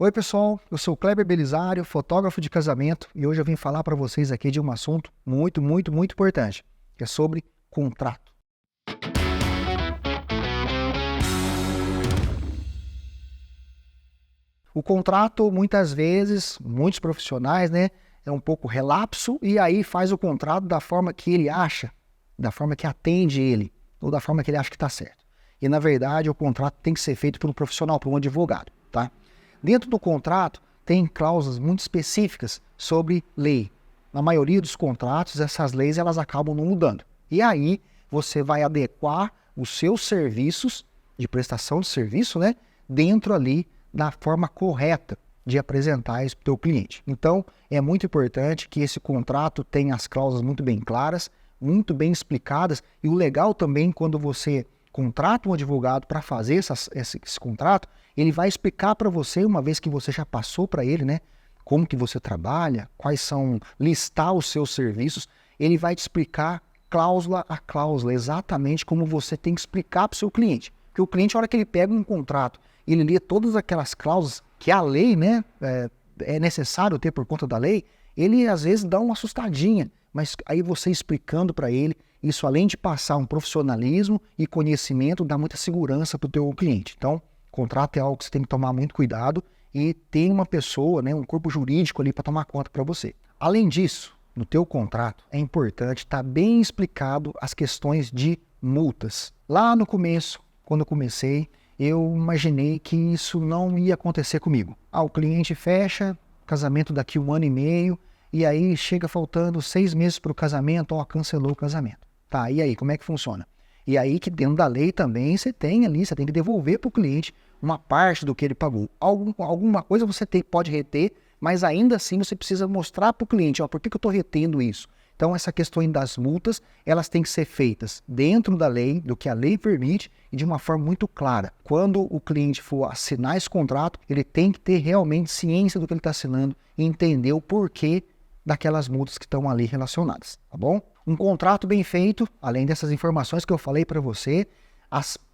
Oi pessoal, eu sou o Kleber Belisário, fotógrafo de casamento, e hoje eu vim falar para vocês aqui de um assunto muito importante, que é sobre contrato. O contrato, muitas vezes, muitos profissionais, é um pouco relapso e aí faz o contrato da forma que ele acha, da forma que atende ele, ou da forma que ele acha que está certo. E na verdade o contrato tem que ser feito por um profissional, por um advogado, tá? Dentro do contrato tem cláusulas muito específicas sobre lei. Na maioria dos contratos, essas leis elas acabam não mudando. E aí você vai adequar os seus serviços de prestação de serviço, dentro ali da forma correta de apresentar isso para o teu cliente. Então, é muito importante que esse contrato tenha as cláusulas muito bem claras, muito bem explicadas, e o legal também, quando você contrata um advogado para fazer esse contrato, ele vai explicar para você, uma vez que você já passou para ele, como que você trabalha, quais são, listar os seus serviços, ele vai te explicar cláusula a cláusula, exatamente como você tem que explicar para o seu cliente. Porque o cliente, na hora que ele pega um contrato, ele lê todas aquelas cláusulas que a lei, é necessário ter por conta da lei, ele às vezes dá uma assustadinha, mas aí você explicando para ele, isso além de passar um profissionalismo e conhecimento, dá muita segurança para o teu cliente. Então, contrato é algo que você tem que tomar muito cuidado e tem uma pessoa, um corpo jurídico ali para tomar conta para você. Além disso, no teu contrato é importante estar bem explicado as questões de multas. Lá no começo, quando eu comecei, eu imaginei que isso não ia acontecer comigo. O cliente fecha, casamento daqui 1 ano e meio, e aí chega faltando 6 meses para o casamento, cancelou o casamento. Tá, e aí, como é que funciona? E aí que dentro da lei também você tem que devolver para o cliente uma parte do que ele pagou. Alguma coisa você pode reter, mas ainda assim você precisa mostrar para o cliente, por que eu estou retendo isso? Então essa questão das multas, elas têm que ser feitas dentro da lei, do que a lei permite e de uma forma muito clara. Quando o cliente for assinar esse contrato, ele tem que ter realmente ciência do que ele está assinando e entender o porquê daquelas multas que estão ali relacionadas, tá bom? Um contrato bem feito, além dessas informações que eu falei para você,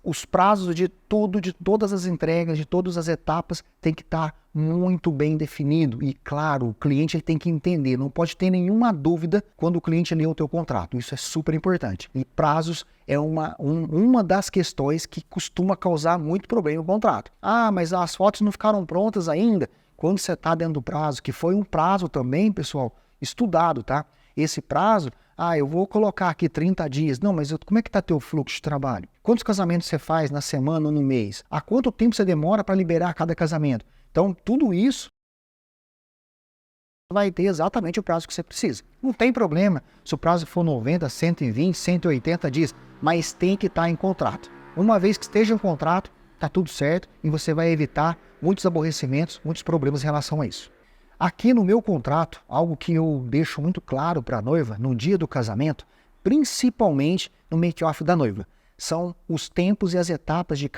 os prazos de todas as entregas, de todas as etapas, tem que estar muito bem definido. E claro, o cliente ele tem que entender, não pode ter nenhuma dúvida quando o cliente lê o teu contrato. Isso é super importante. E prazos é uma das questões que costuma causar muito problema no contrato. Mas as fotos não ficaram prontas ainda. Quando você está dentro do prazo, que foi um prazo também, pessoal, estudado, tá? Esse prazo, eu vou colocar aqui 30 dias. Não, mas como é que está teu fluxo de trabalho? Quantos casamentos você faz na semana ou no mês? Há quanto tempo você demora para liberar cada casamento? Então, tudo isso vai ter exatamente o prazo que você precisa. Não tem problema se o prazo for 90, 120, 180 dias, mas tem que estar em contrato. Uma vez que esteja em contrato, está tudo certo e você vai evitar muitos aborrecimentos, muitos problemas em relação a isso. Aqui no meu contrato, algo que eu deixo muito claro para a noiva no dia do casamento, principalmente no make-off da noiva, são os tempos e as etapas de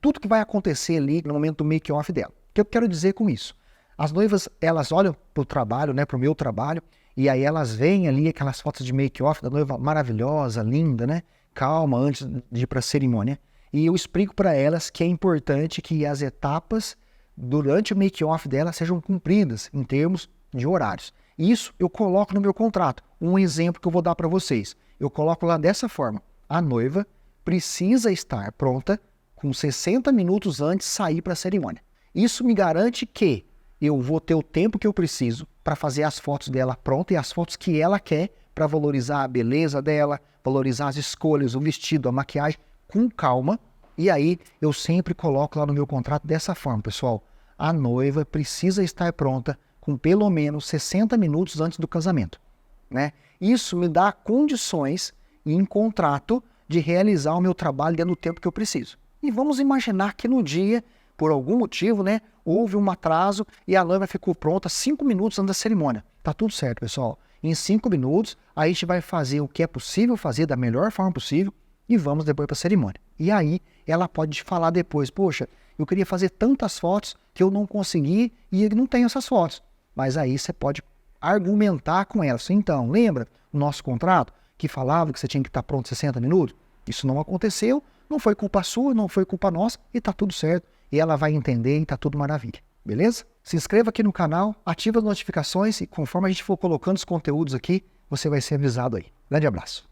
tudo que vai acontecer ali no momento do make-off dela. O que eu quero dizer com isso? As noivas, elas olham para o trabalho, para o meu trabalho, e aí elas veem ali aquelas fotos de make-off da noiva maravilhosa, linda, calma, antes de ir para a cerimônia. E eu explico para elas que é importante que as etapas durante o make-off dela sejam cumpridas em termos de horários. Isso eu coloco no meu contrato. Um exemplo que eu vou dar para vocês. Eu coloco lá dessa forma. A noiva precisa estar pronta com 60 minutos antes de sair para a cerimônia. Isso me garante que eu vou ter o tempo que eu preciso para fazer as fotos dela pronta e as fotos que ela quer para valorizar a beleza dela, valorizar as escolhas, o vestido, a maquiagem, com calma. E aí eu sempre coloco lá no meu contrato dessa forma, pessoal. A noiva precisa estar pronta com pelo menos 60 minutos antes do casamento, Isso me dá condições em contrato de realizar o meu trabalho dentro do tempo que eu preciso. E vamos imaginar que no dia, por algum motivo, houve um atraso e a noiva ficou pronta 5 minutos antes da cerimônia. Tá tudo certo, pessoal. Em 5 minutos, a gente vai fazer o que é possível fazer da melhor forma possível e vamos depois para a cerimônia. E aí, ela pode te falar depois, poxa, eu queria fazer tantas fotos que eu não consegui e não tenho essas fotos. Mas aí você pode argumentar com ela. Então, lembra o nosso contrato que falava que você tinha que estar pronto em 60 minutos? Isso não aconteceu, não foi culpa sua, não foi culpa nossa e está tudo certo. e ela vai entender e tá tudo maravilha, beleza? Se inscreva aqui no canal, ativa as notificações e conforme a gente for colocando os conteúdos aqui, você vai ser avisado aí. Grande abraço.